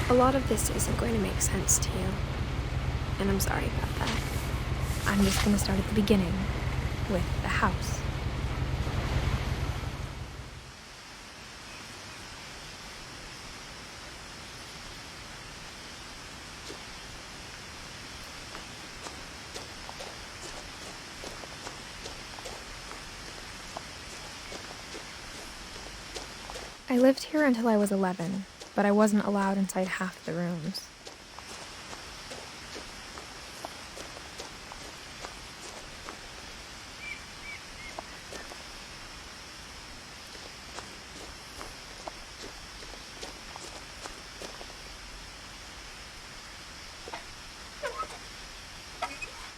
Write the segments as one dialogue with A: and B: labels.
A: A lot of this isn't going to make sense to you, and I'm sorry about that. I'm just going to start at the beginning, with the house. I lived here until I was 11. But I wasn't allowed inside half the rooms.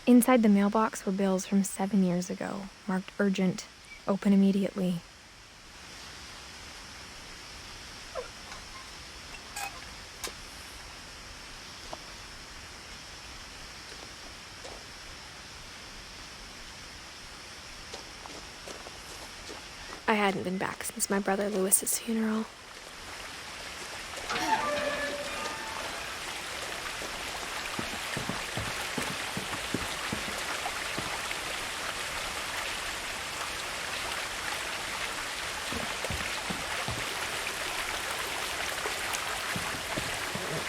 A: Inside the mailbox were bills from 7 years ago, marked urgent, open immediately. I hadn't been back since my brother Lewis's funeral.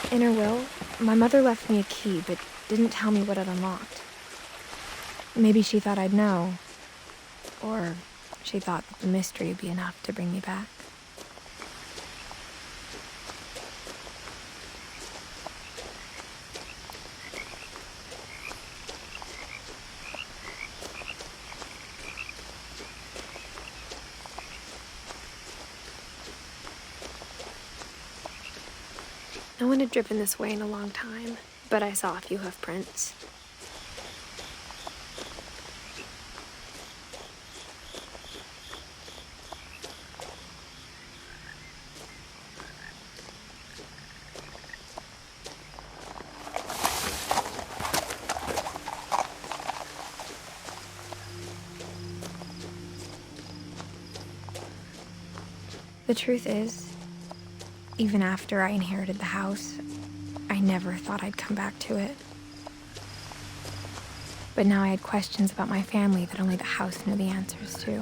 A: In her will, my mother left me a key, but didn't tell me what it unlocked. Maybe she thought I'd know, or she thought that the mystery would be enough to bring me back. No one had driven this way in a long time, but I saw a few hoof prints. The truth is, even after I inherited the house, I never thought I'd come back to it. But now I had questions about my family that only the house knew the answers to.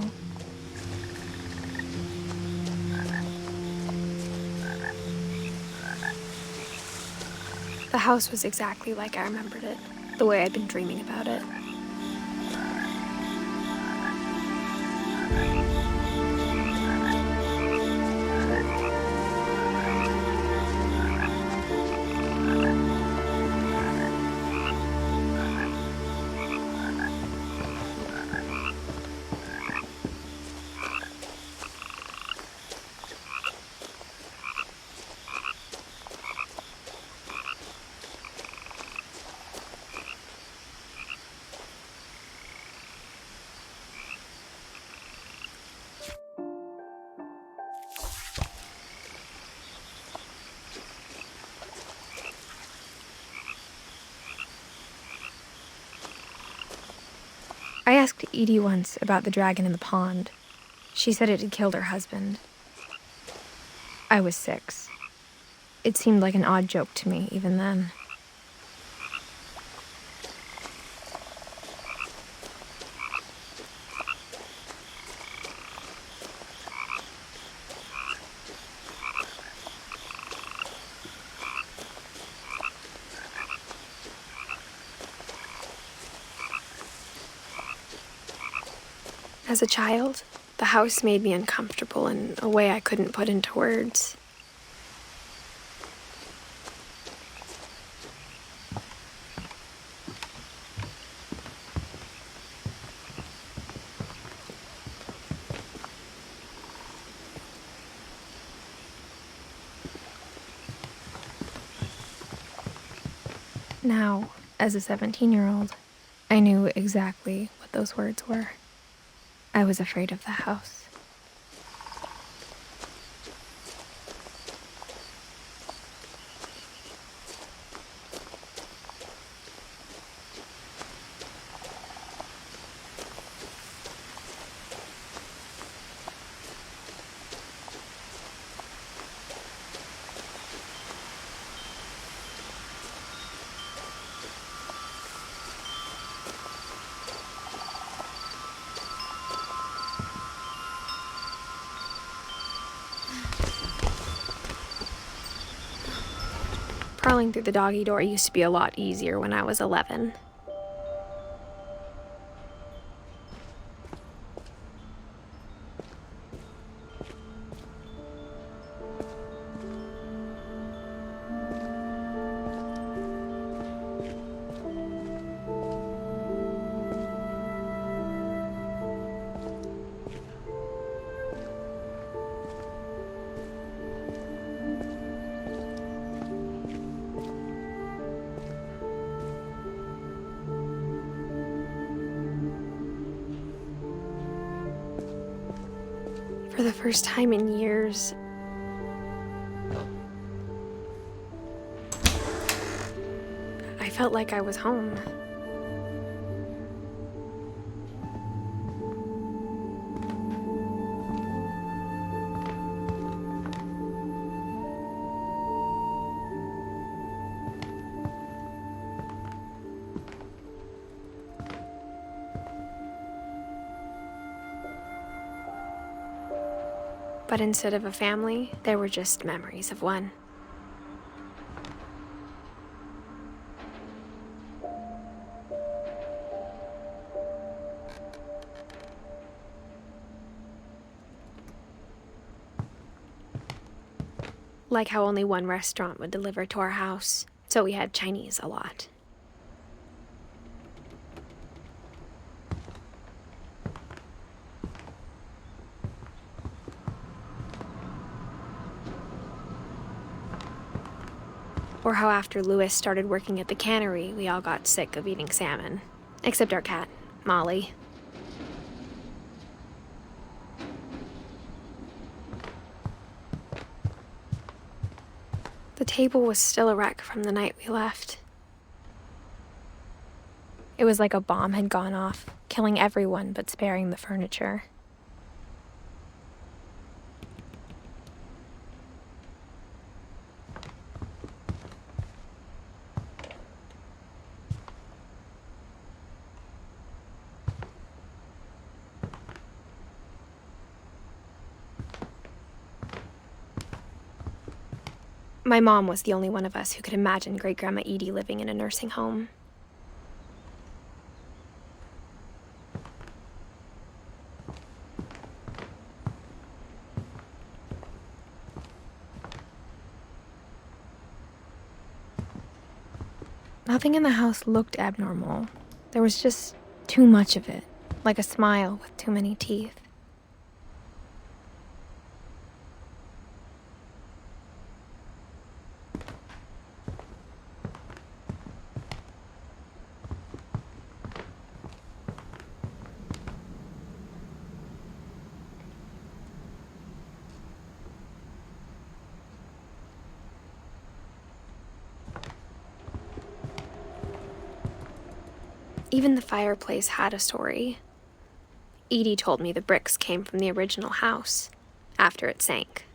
A: The house was exactly like I remembered it, the way I'd been dreaming about it. I asked Edie once about the dragon in the pond. She said it had killed her husband. I was 6. It seemed like an odd joke to me, even then. As a child, the house made me uncomfortable in a way I couldn't put into words. Now, as a 17-year-old, I knew exactly what those words were. I was afraid of the house. Crawling through the doggy door used to be a lot easier when I was 11. For the first time in years, I felt like I was home. But instead of a family, there were just memories of one. Like how only one restaurant would deliver to our house, so we had Chinese a lot. Or how after Louis started working at the cannery, we all got sick of eating salmon. Except our cat, Molly. The table was still a wreck from the night we left. It was like a bomb had gone off, killing everyone but sparing the furniture. My mom was the only one of us who could imagine Great-Grandma Edie living in a nursing home. Nothing in the house looked abnormal. There was just too much of it, like a smile with too many teeth. Even the fireplace had a story. Edie told me the bricks came from the original house, after it sank.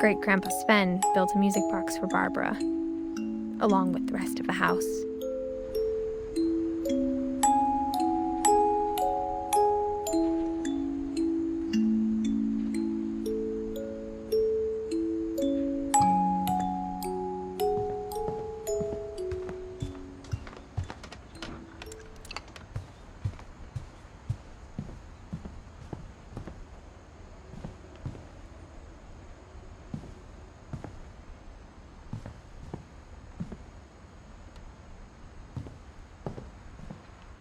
A: Great-Grandpa Sven built a music box for Barbara, along with the rest of the house.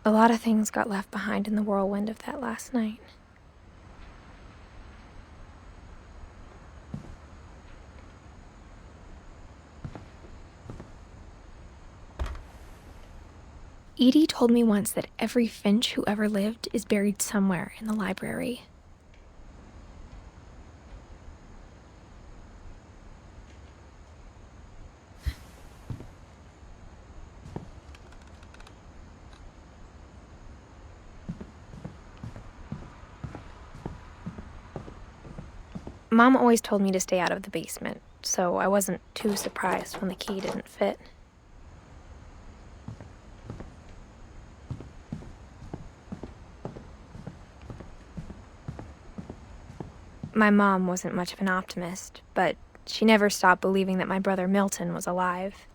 A: A lot of things got left behind in the whirlwind of that last night. Edie told me once that every Finch who ever lived is buried somewhere in the library. Mom always told me to stay out of the basement, so I wasn't too surprised when the key didn't fit. My mom wasn't much of an optimist, but she never stopped believing that my brother Milton was alive.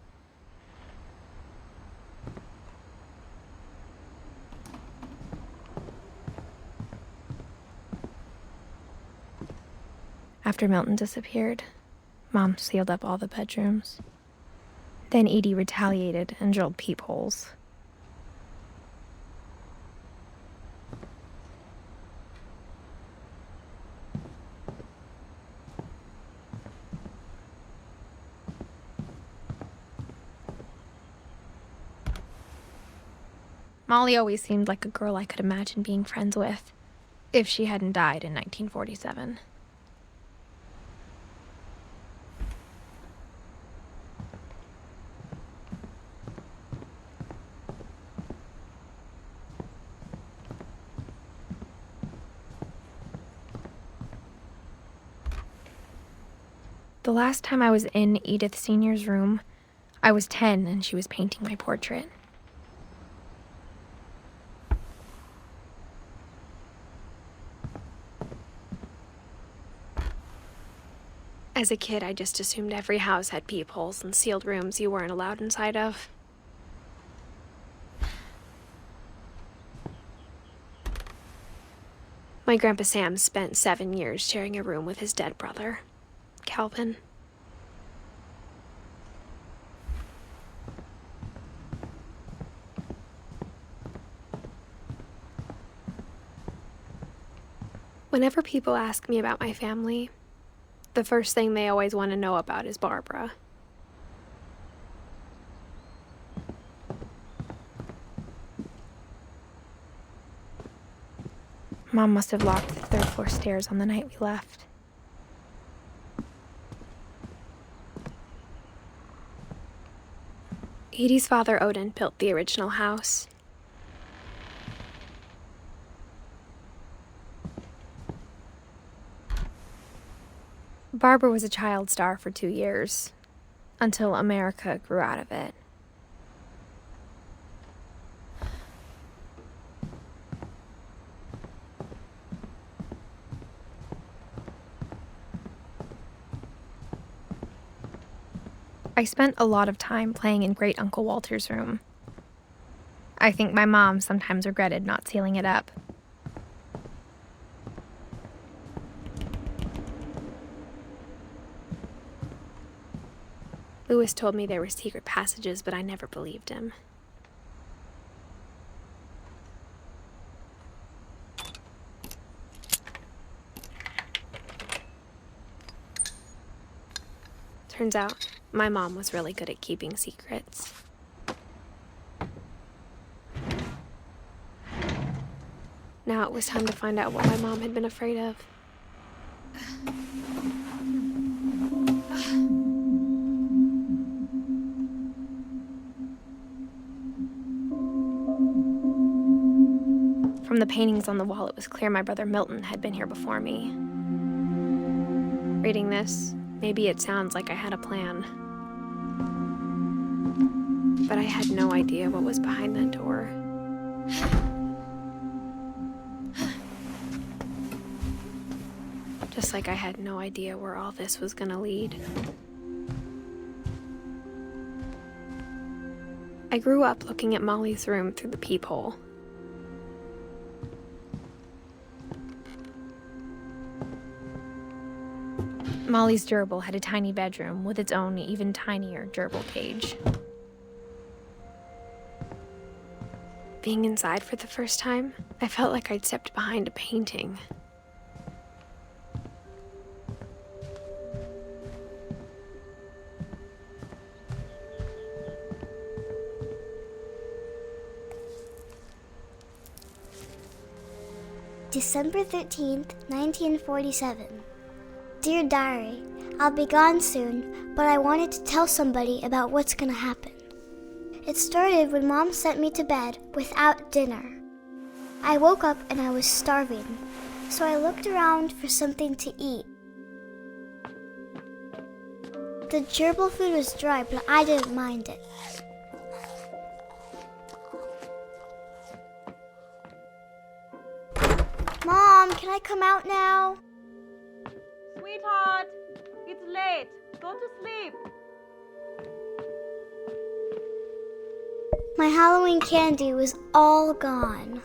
A: After Milton disappeared, Mom sealed up all the bedrooms. Then Edie retaliated and drilled peepholes. Molly always seemed like a girl I could imagine being friends with, if she hadn't died in 1947. The last time I was in Edith Sr.'s room, I was 10 and she was painting my portrait. As a kid, I just assumed every house had peepholes and sealed rooms you weren't allowed inside of. My Grandpa Sam spent 7 years sharing a room with his dead brother, Calvin. Whenever people ask me about my family, the first thing they always want to know about is Barbara. Mom must have locked the third floor stairs on the night we left. Edie's father, Odin, built the original house. Barbara was a child star for 2 years, until America grew out of it. I spent a lot of time playing in Great Uncle Walter's room. I think my mom sometimes regretted not sealing it up. Lewis told me there were secret passages, but I never believed him. Turns out, my mom was really good at keeping secrets. Now it was time to find out what my mom had been afraid of. From the paintings on the wall, it was clear my brother Milton had been here before me. Reading this, Maybe it sounds like I had a plan. But I had no idea what was behind that door. Just like I had no idea where all this was gonna lead. I grew up looking at Molly's room through the peephole. Molly's gerbil had a tiny bedroom with its own even tinier gerbil cage. Being inside for the first time, I felt like I'd stepped behind a painting.
B: December 13th, 1947. Dear Diary, I'll be gone soon, but I wanted to tell somebody about what's gonna happen. It started when Mom sent me to bed without dinner. I woke up and I was starving, so I looked around for something to eat. The gerbil food was dry, but I didn't mind it. Mom, can I come out now?
C: Sweetheart, it's late. Go to sleep.
B: My Halloween candy was all gone.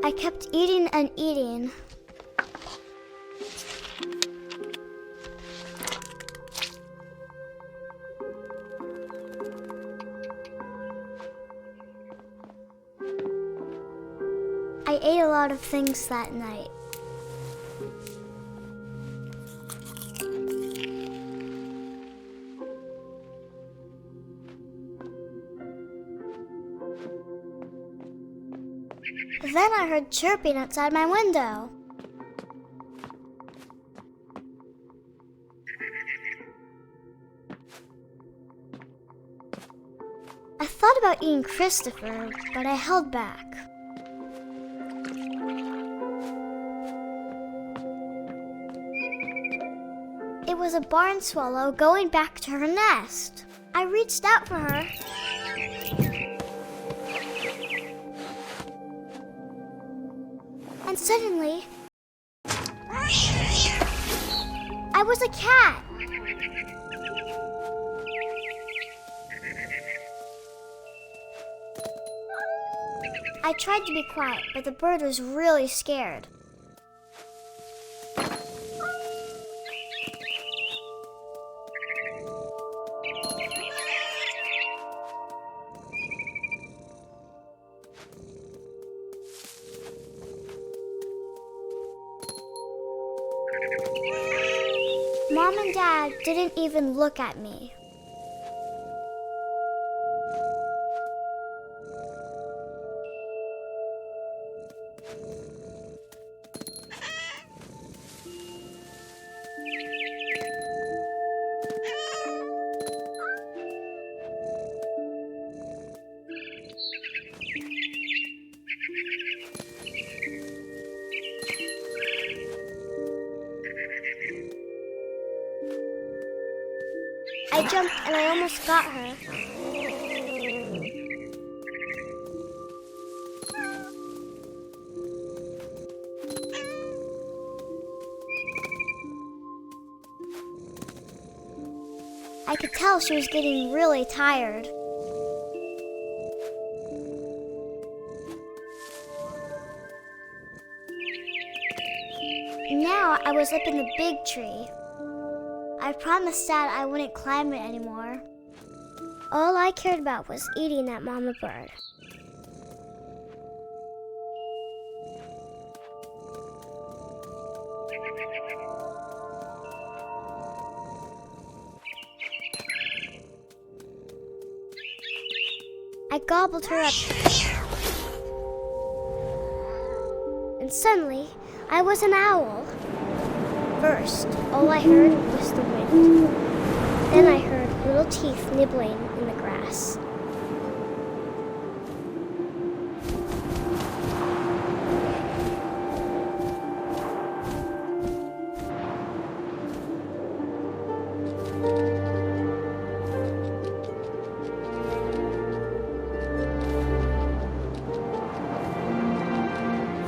B: I kept eating and eating. I ate a lot of things that night. Then I heard chirping outside my window. I thought about eating Christopher, but I held back. It was a barn swallow going back to her nest. I reached out for her. And suddenly, I was a cat. I tried to be quiet, but the bird was really scared. Mom and Dad didn't even look at me. I jumped and I almost got her. I could tell she was getting really tired. Now I was up in the big tree. I promised Dad I wouldn't climb it anymore. All I cared about was eating that mama bird. I gobbled her up. And suddenly, I was an owl. First, all I heard was the wind. Then I heard little teeth nibbling in the grass.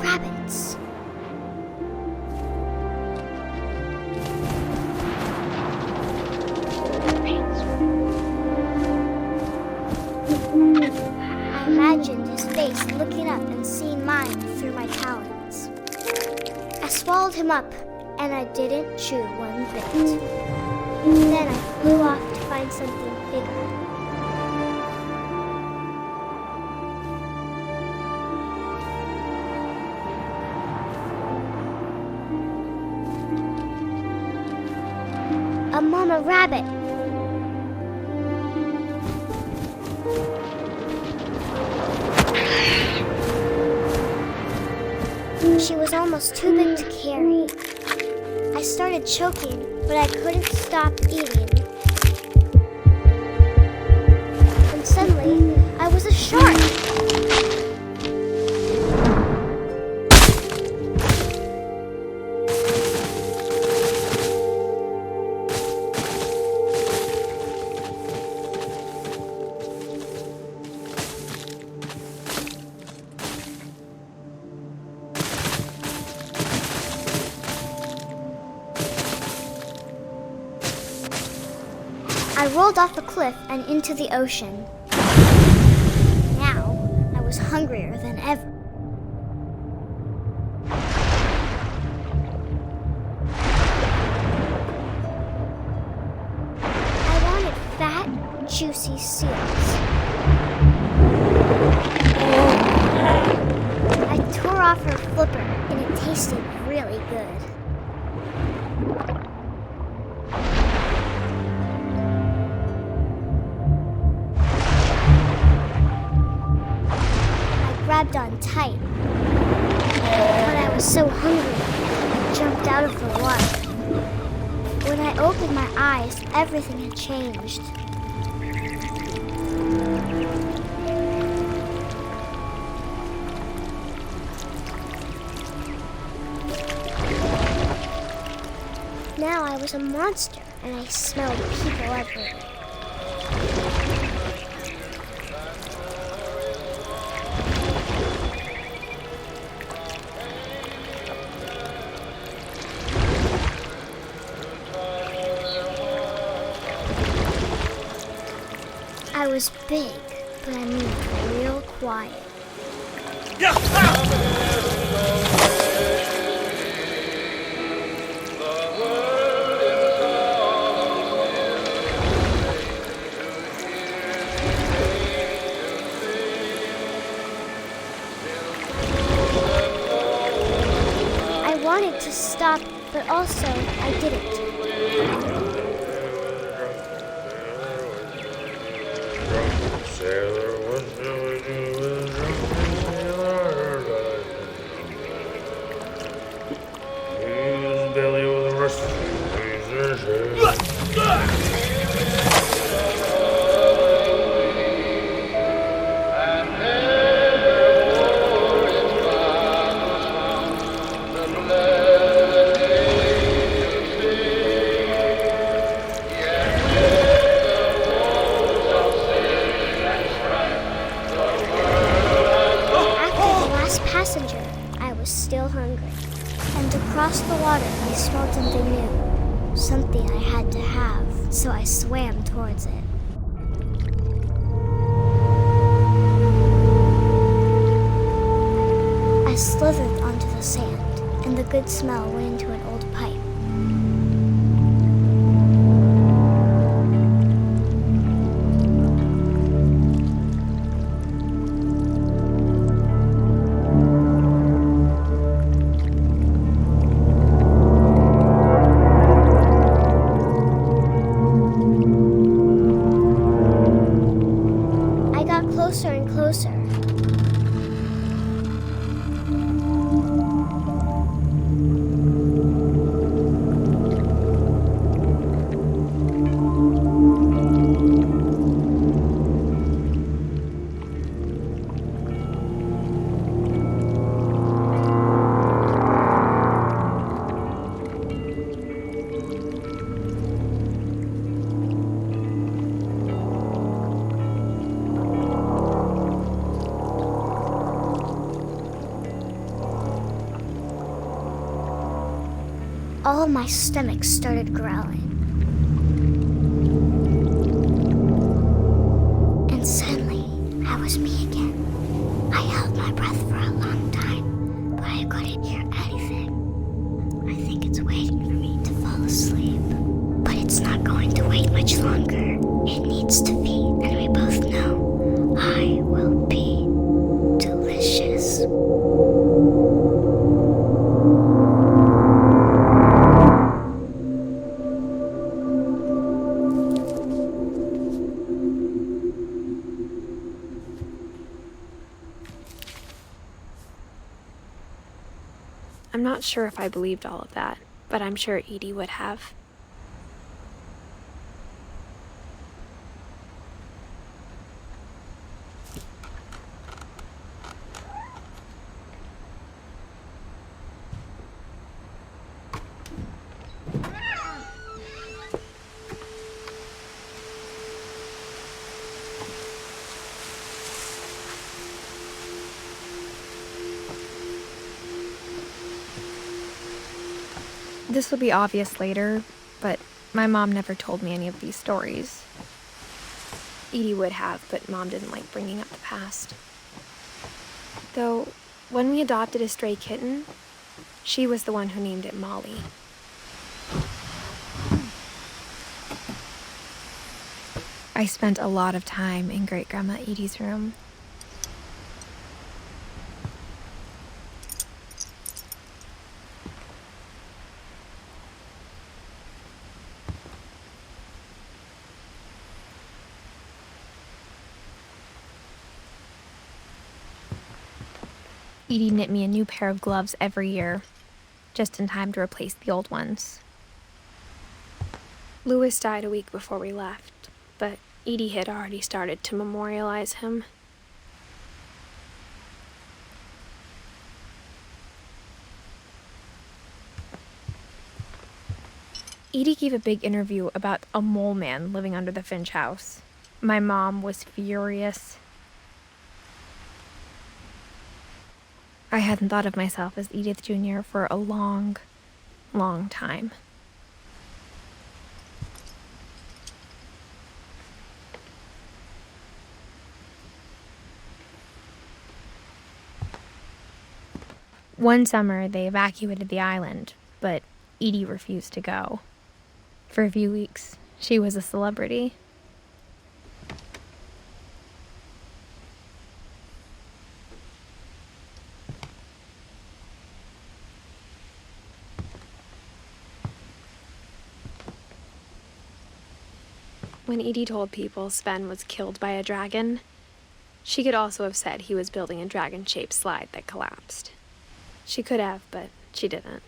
B: Rabbits. I imagined his face looking up and seeing mine through my talons. I swallowed him up, and I didn't chew one bit. Then I flew off to find something bigger. A mama rabbit. She was almost too big to carry. I started choking, but I couldn't stop eating. And suddenly, I was a shark. I rolled off the cliff and into the ocean. Now, I was hungrier than ever. I wanted fat, juicy seals. I tore off her flipper, and it tasted really good. Grabbed on tight, but I was so hungry, I jumped out of the water. When I opened my eyes, everything had changed. Now I was a monster, and I smelled people everywhere. I was big, but I moved real quiet. I wanted to stop, but also I didn't. Still hungry, and across the water I smelled something new, something I had to have, so I swam towards it. I slithered onto the sand, and the good smell went into an old pipe. Closer and closer. all of my stomach started growling. And suddenly, I was me again. I held my breath for a long time, but I couldn't hear anything. I think it's waiting for me to fall asleep. But it's not going to wait much longer. It needs to feed, and we both know I will be delicious.
A: I'm not sure if I believed all of that, but I'm sure Edie would have. This will be obvious later, but my mom never told me any of these stories. Edie would have, but Mom didn't like bringing up the past. Though, when we adopted a stray kitten, she was the one who named it Molly. I spent a lot of time in Great-Grandma Edie's room. Edie knit me a new pair of gloves every year, just in time to replace the old ones. Louis died a week before we left, but Edie had already started to memorialize him. Edie gave a big interview about a mole man living under the Finch house. My mom was furious. I hadn't thought of myself as Edith Jr. for a long, long time. One summer, they evacuated the island, but Edie refused to go. For a few weeks, she was a celebrity. When Edie told people Sven was killed by a dragon, she could also have said he was building a dragon-shaped slide that collapsed. She could have, but she didn't.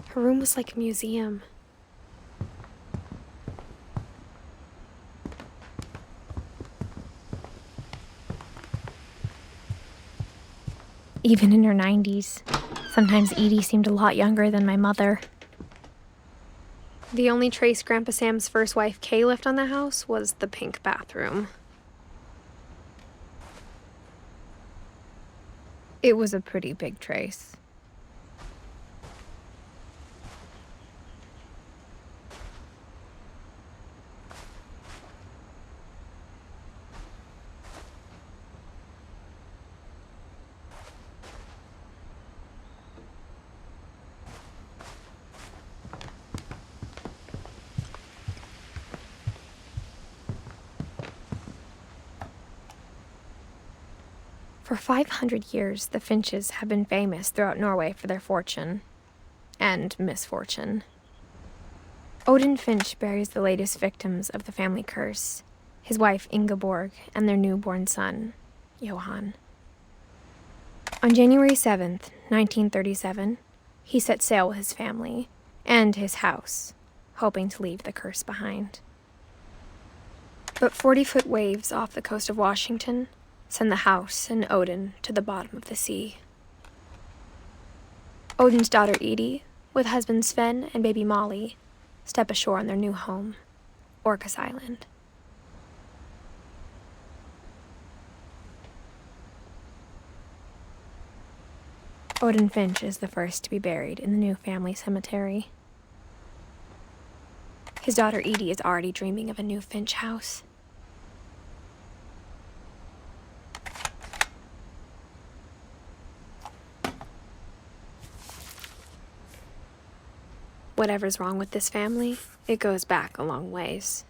A: Her room was like a museum. Even in her 90s, sometimes Edie seemed a lot younger than my mother. The only trace Grandpa Sam's first wife, Kay, left on the house was the pink bathroom. It was a pretty big trace. For 500 years, the Finches have been famous throughout Norway for their fortune and misfortune. Odin Finch buries the latest victims of the family curse, his wife Ingeborg and their newborn son, Johan. On January 7th, 1937, he set sail with his family and his house, hoping to leave the curse behind. But 40-foot waves off the coast of Washington send the house and Odin to the bottom of the sea. Odin's daughter Edie, with husband Sven and baby Molly, step ashore on their new home, Orcas Island. Odin Finch is the first to be buried in the new family cemetery. His daughter Edie is already dreaming of a new Finch house. Whatever's wrong with this family, it goes back a long ways.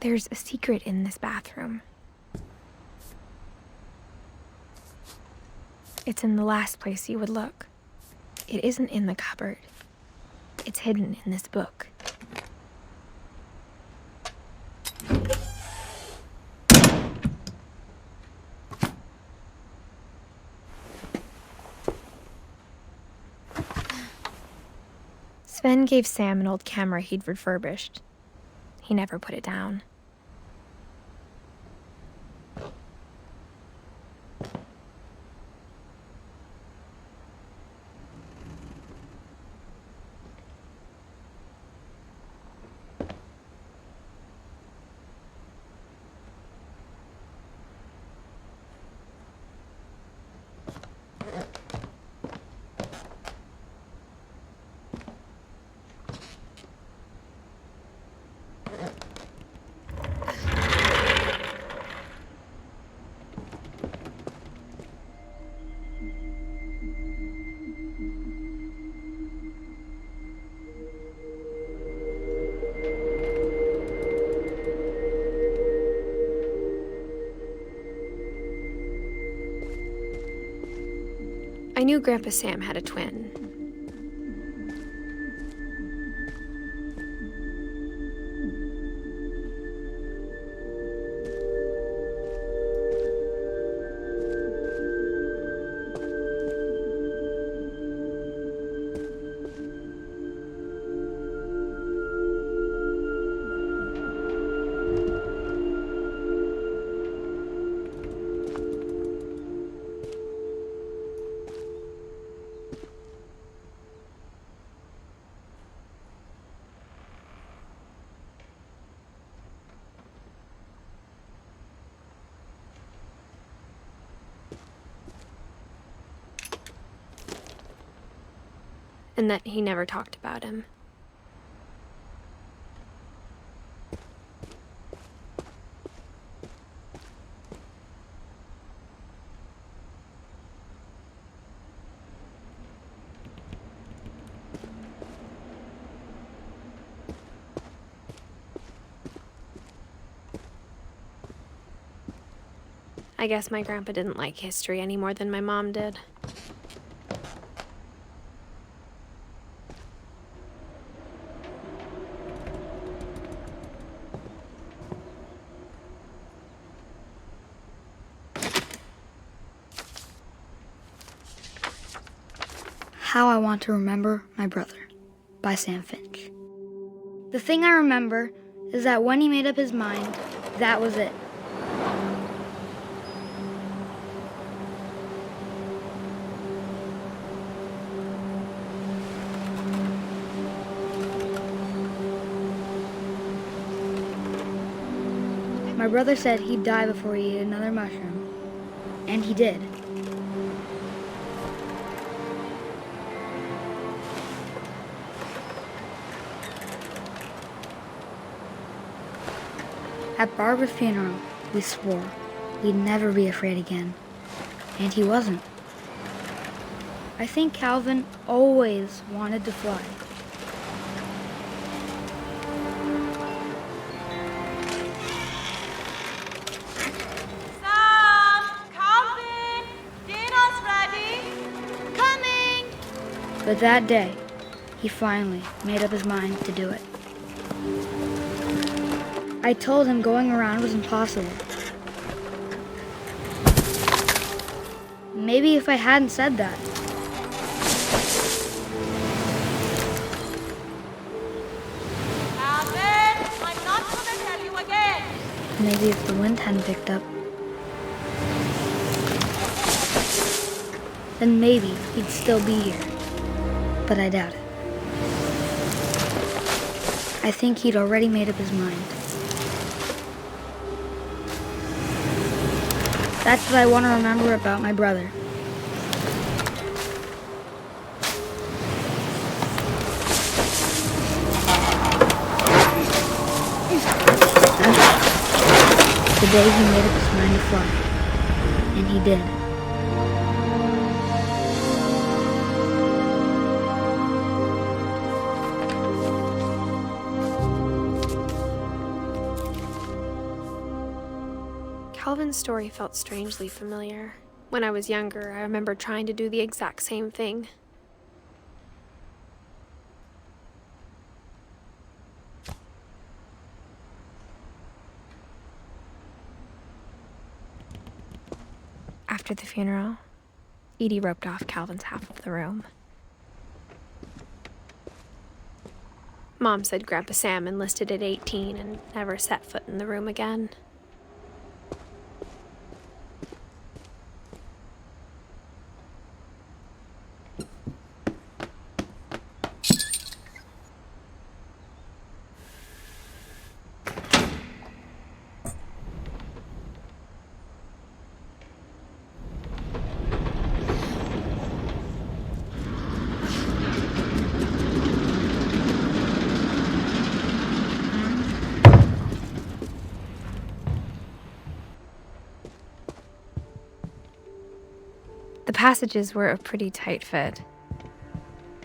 A: There's a secret in this bathroom. It's in the last place you would look. It isn't in the cupboard. It's hidden in this book. Sven gave Sam an old camera he'd refurbished. He never put it down. I knew Grandpa Sam had a twin. And that he never talked about him. I guess my grandpa didn't like history any more than my mom did.
D: How I Want to Remember My Brother by Sam Finch. The thing I remember is that when he made up his mind, that was it. My brother said he'd die before he ate another mushroom, and he did. At Barbara's funeral, we swore we'd never be afraid again, and he wasn't. I think Calvin always wanted to fly.
C: Sam! Calvin! Dinner's ready!
B: Coming!
D: But that day, he finally made up his mind to do it. I told him going around was impossible. Maybe if I hadn't said that,
C: Calvin! I'm not gonna tell you again!
D: maybe if the wind hadn't picked up, then maybe he'd still be here. But I doubt it. I think he'd already made up his mind. That's what I want to remember about my brother. The day he made up his mind to fly. And he did.
A: Calvin's story felt strangely familiar. When I was younger, I remember trying to do the exact same thing. After the funeral, Edie roped off Calvin's half of the room. Mom said Grandpa Sam enlisted at 18 and never set foot in the room again. The passages were a pretty tight fit.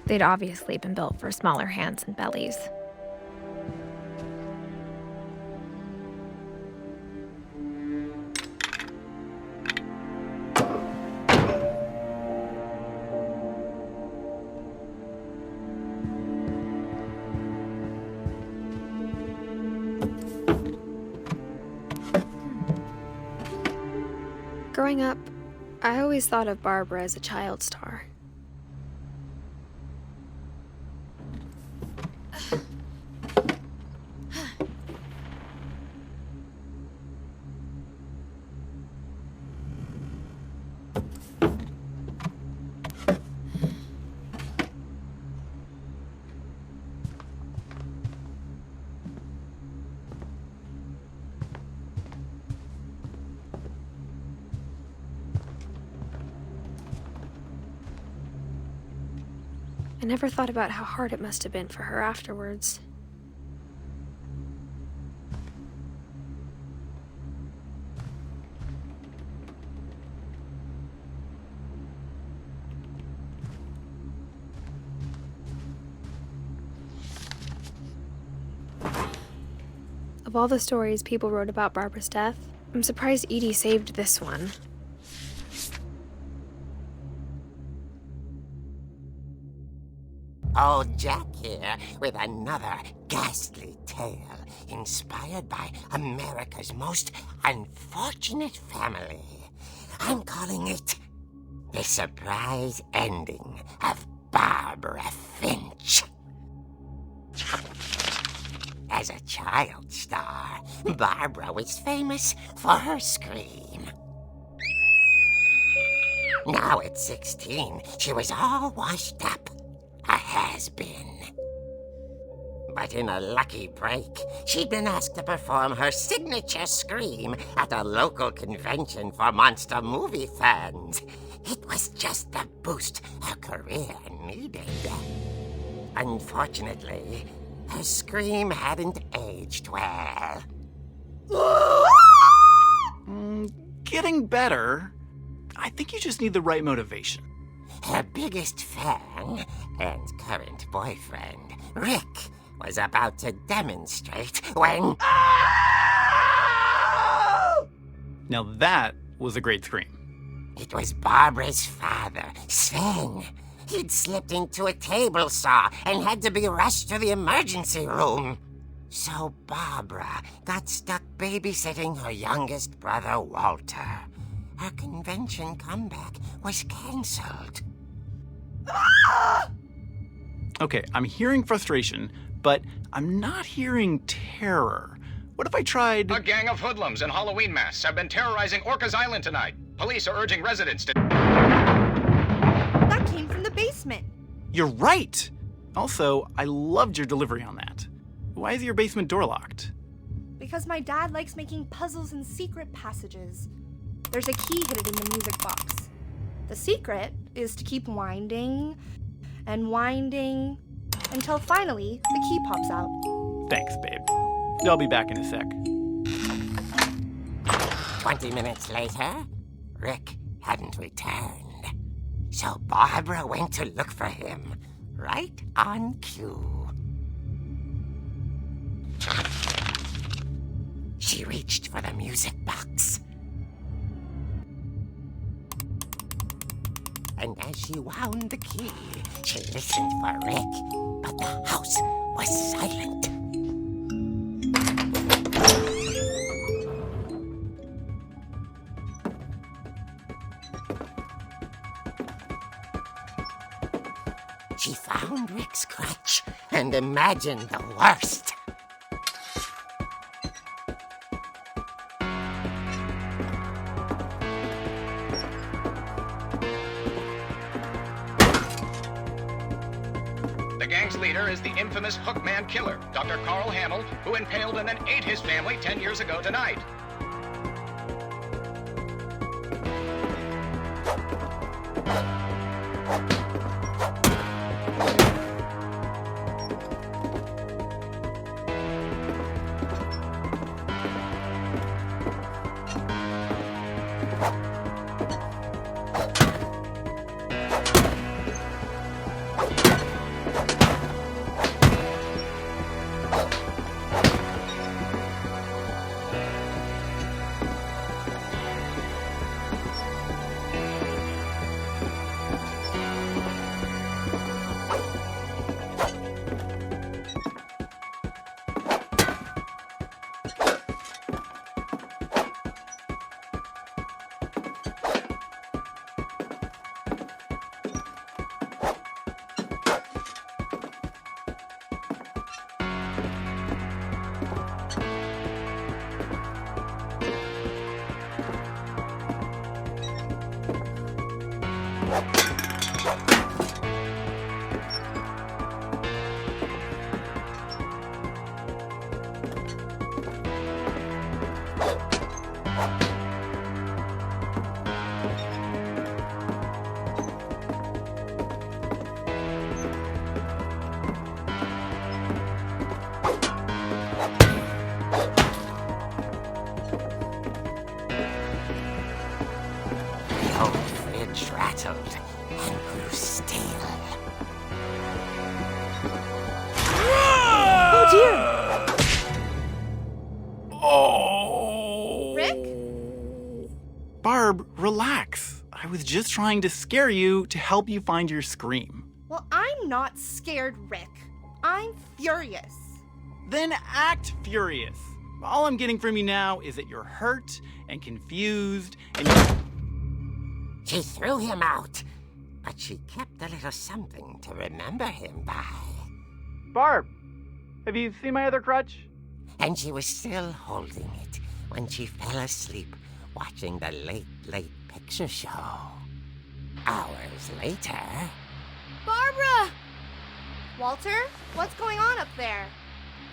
A: They'd obviously been built for smaller hands and bellies. Growing up, I always thought of Barbara as a child star. I never thought about how hard it must have been for her afterwards. Of all the stories people wrote about Barbara's death, I'm surprised Edie saved this one.
E: Old Jack here with another ghastly tale inspired by America's most unfortunate family. I'm calling it The Surprise Ending of Barbara Finch. As a child star, Barbara was famous for her scream. Now at 16, she was all washed up. A has-been. But in a lucky break, she'd been asked to perform her signature scream at a local convention for monster movie fans. It was just the boost her career needed. Unfortunately, her scream hadn't aged well.
F: Getting better. I think you just need the right motivation.
E: Her biggest fan and current boyfriend, Rick, was about to demonstrate when...
F: Now that was a great scream.
E: It was Barbara's father, Sven. He'd slipped into a table saw and had to be rushed to the emergency room. So Barbara got stuck babysitting her youngest brother, Walter. Her convention comeback was cancelled.
F: Okay, I'm hearing frustration, but I'm not hearing terror. What if I tried...
G: A gang of hoodlums in Halloween masks have been terrorizing Orcas Island tonight. Police are urging residents to...
C: That came from the basement.
F: You're right! Also, I loved your delivery on that. Why is your basement door locked?
C: Because my dad likes making puzzles and secret passages. There's a key hidden in the music box. The secret is to keep winding and winding until finally the key pops out.
F: Thanks, babe. I'll be back in a sec.
E: 20 minutes later, Rick hadn't returned. So Barbara went to look for him, right on cue. She reached for the music box. And as she wound the key, she listened for Rick, but the house was silent. She found Rick's crutch and imagined the worst.
G: The gang's leader is the infamous Hookman killer, Dr. Carl Hamill, who impaled and then ate his family 10 years ago tonight.
E: Rattled and grew stale.
C: Oh dear!
F: Oh!
C: Rick?
F: Barb, relax. I was just trying to scare you to help you find your scream.
C: Well, I'm not scared, Rick. I'm furious.
F: Then act furious. All I'm getting from you now is that you're hurt and confused and
E: She threw him out, but she kept a little something to remember him by.
F: Barb, have you seen my other crutch?
E: And she was still holding it when she fell asleep watching the late picture show. Hours later...
C: Barbara! Walter, what's going on up there?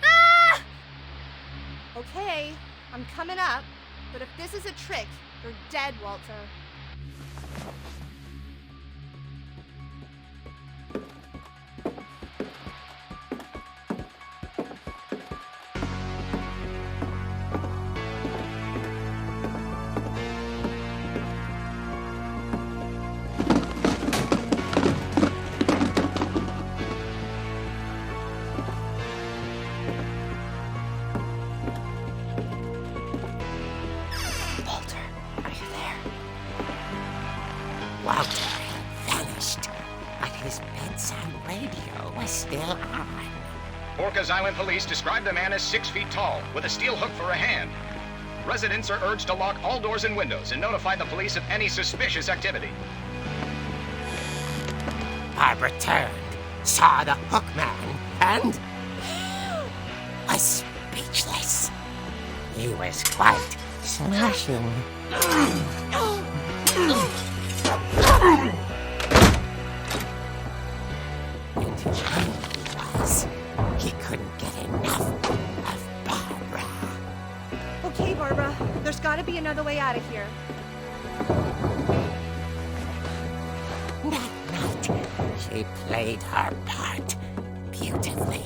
C: Ah! Okay, I'm coming up, but if this is a trick, you're dead, Walter.
E: Walter had vanished, but his bedside radio was still on.
G: Orcas Island police describe the man as 6 feet tall, with a steel hook for a hand. Residents are urged to lock all doors and windows and notify the police of any suspicious activity.
E: Barbara turned, saw the hook man, and was speechless. He was quite smashing. And who he was, he couldn't get enough of Barbara.
C: Okay, Barbara, there's gotta be another way out of here.
E: That night, she played her part beautifully.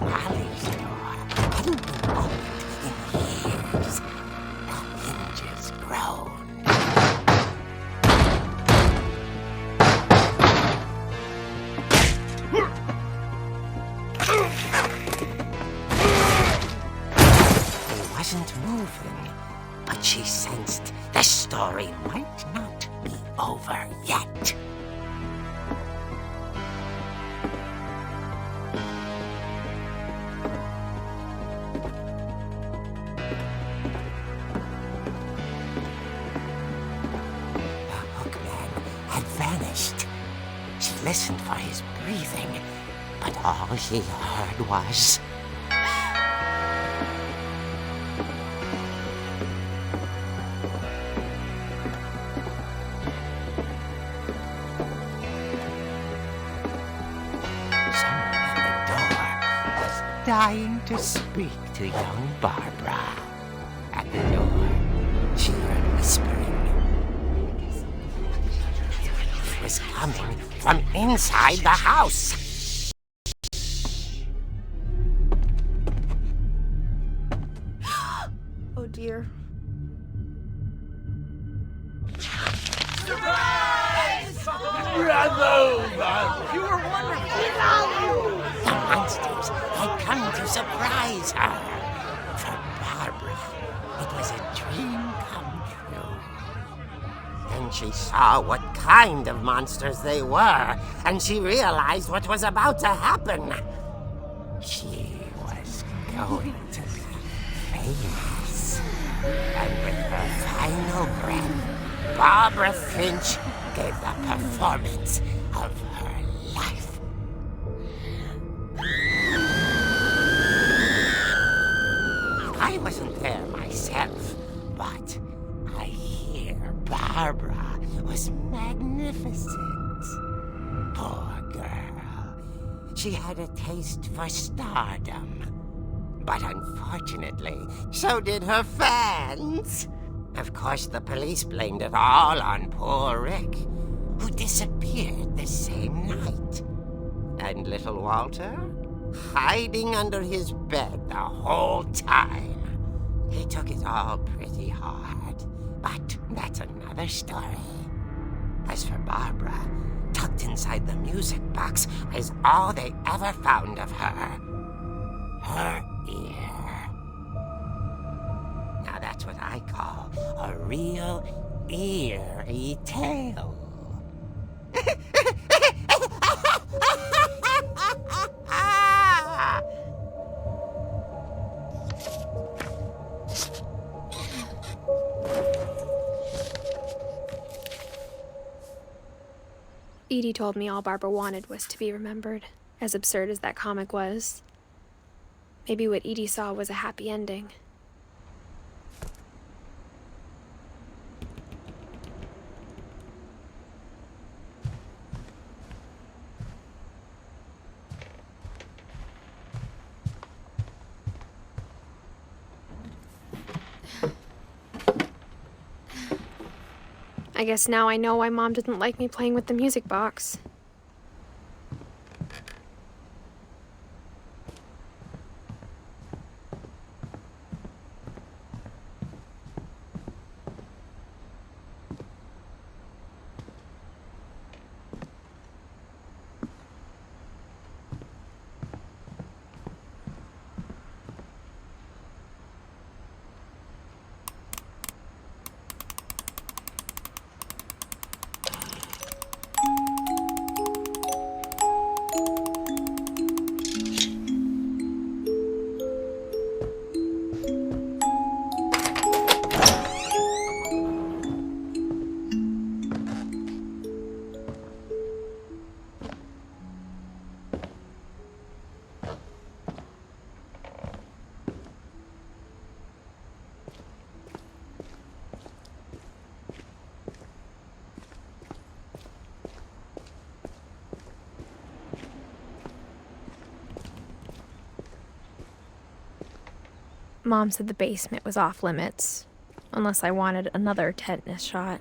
E: Molly's door hadn't been opened in years. The hinges groaned. He wasn't moving, but she sensed the story might not be over yet. Vanished. She listened for his breathing, but all she heard was... someone at the door was dying to speak to young Barbara. At the door, she heard whispering. Was coming from inside the house.
C: Oh dear.
E: The monsters had come to surprise her. For Barbara, it was a dream come true. Then she saw what kind of monsters they were, and she realized what was about to happen. She was going to be famous. And with her final breath, Barbara Finch gave the performance of her life. I wasn't there myself, but I hear Barbara was magnificent. Poor girl. She had a taste for stardom. But unfortunately, so did her fans. Of course, the police blamed it all on poor Rick, who disappeared the same night. And little Walter, hiding under his bed the whole time. He took it all pretty hard, but that's another story. As for Barbara, tucked inside the music box is all they ever found of her. Her ear. Now that's what I call a real eerie tale.
A: Edie told me all Barbara wanted was to be remembered, as absurd as that comic was. Maybe what Edie saw was a happy ending. I guess now I know why Mom didn't like me playing with the music box. Mom said the basement was off limits, unless I wanted another tetanus shot.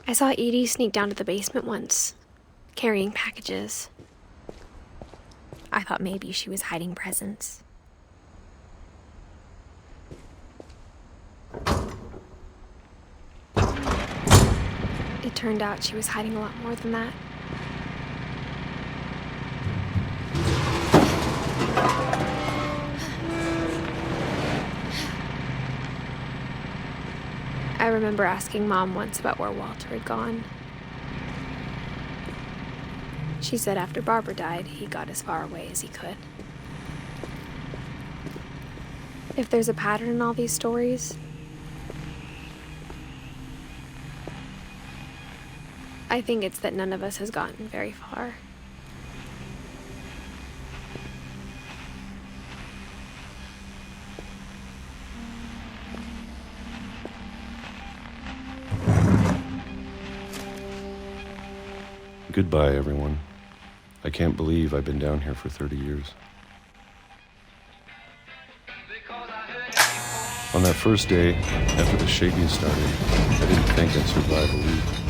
A: I saw Edie sneak down to the basement once, carrying packages. I thought maybe she was hiding presents. It turned out she was hiding a lot more than that. I remember asking Mom once about where Walter had gone. She said after Barbara died, he got as far away as he could. If there's a pattern in all these stories, I think it's that none of us has gotten very far.
H: Goodbye, everyone. I can't believe I've been down here for 30 years. On that first day, after the shaking started, I didn't think I'd survive a week.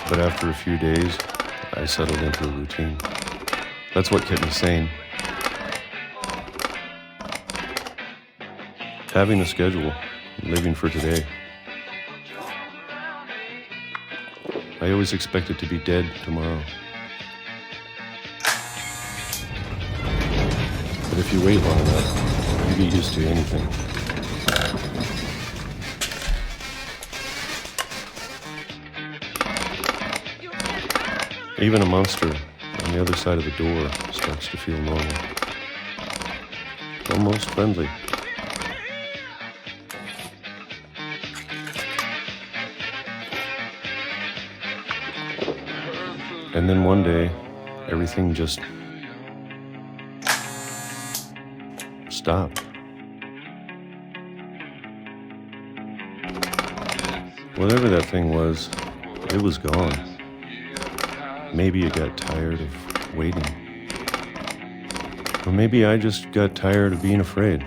H: But after a few days, I settled into a routine. That's what kept me sane. Having a schedule, living for today. I always expected to be dead tomorrow. But if you wait long enough, you get used to anything. Even a monster on the other side of the door starts to feel normal. Almost friendly. And then one day, everything just stopped. Whatever that thing was, it was gone. Maybe it got tired of waiting. Or maybe I just got tired of being afraid.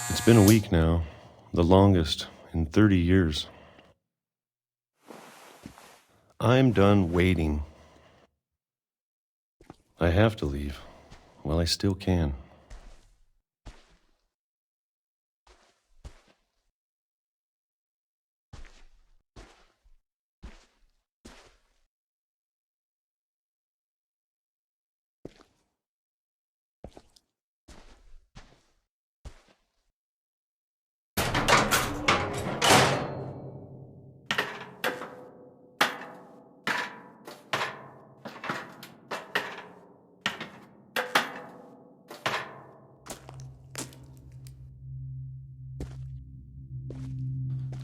H: It's been a week now, the longest in 30 years. I'm done waiting. I have to leave while I still can.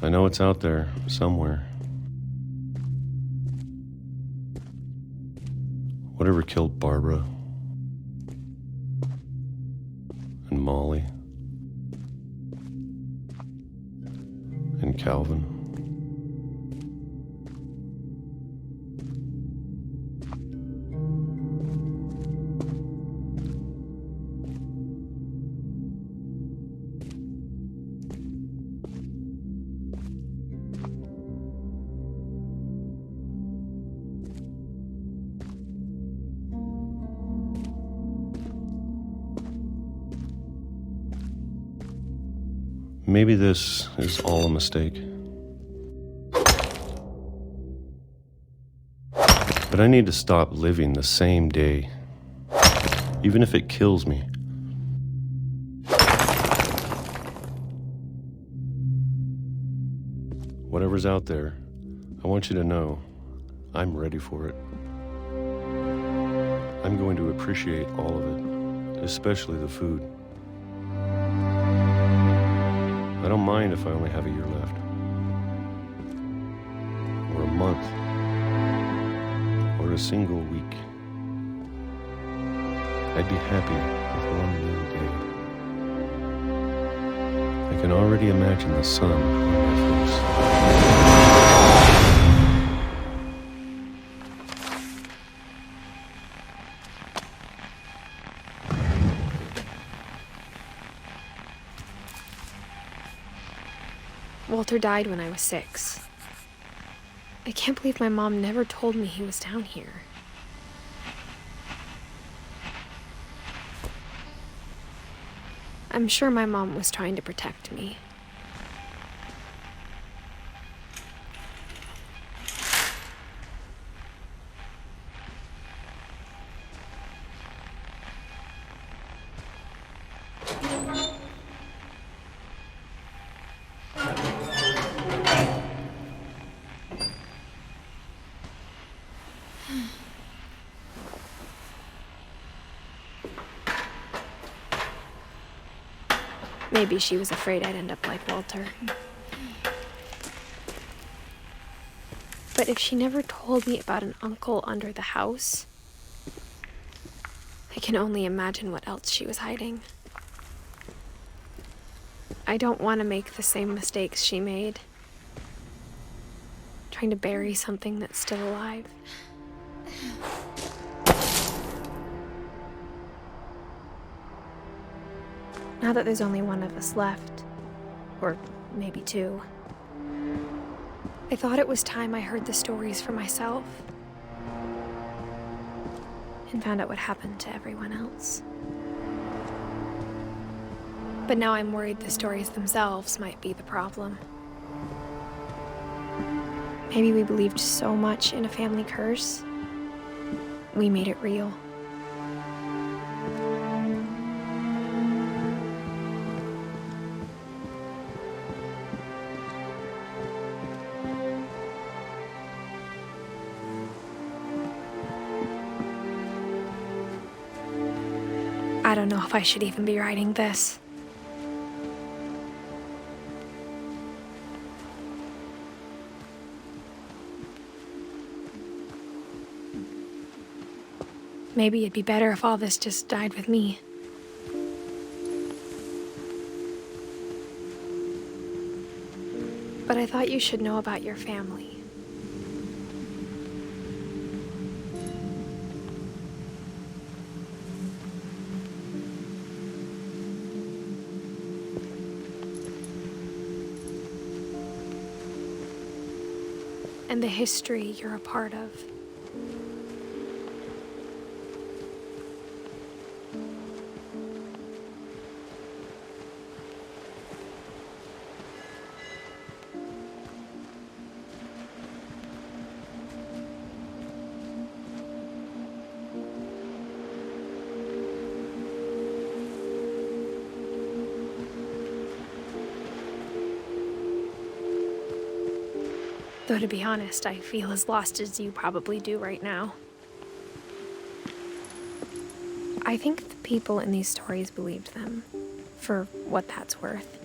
H: I know it's out there, somewhere. Whatever killed Barbara and Molly and Calvin. Maybe this is all a mistake. But I need to stop living the same day, even if it kills me. Whatever's out there, I want you to know I'm ready for it. I'm going to appreciate all of it, especially the food. I don't mind if I only have a year left. Or a month. for a single week. I'd be happy with one new day. I can already imagine the sun on my face.
A: Walter died when I was 6. I can't believe my mom never told me he was down here. I'm sure my mom was trying to protect me. Maybe she was afraid I'd end up like Walter. But if she never told me about an uncle under the house, I can only imagine what else she was hiding. I don't want to make the same mistakes she made, trying to bury something that's still alive. Now that there's only one of us left, or maybe 2, I thought it was time I heard the stories for myself and found out what happened to everyone else. But now I'm worried the stories themselves might be the problem. Maybe we believed so much in a family curse, we made it real. I don't know if I should even be writing this. Maybe it'd be better if all this just died with me. But I thought you should know about your family. And the history you're a part of. Though to be honest, I feel as lost as you probably do right now. I think the people in these stories believed them, for what that's worth.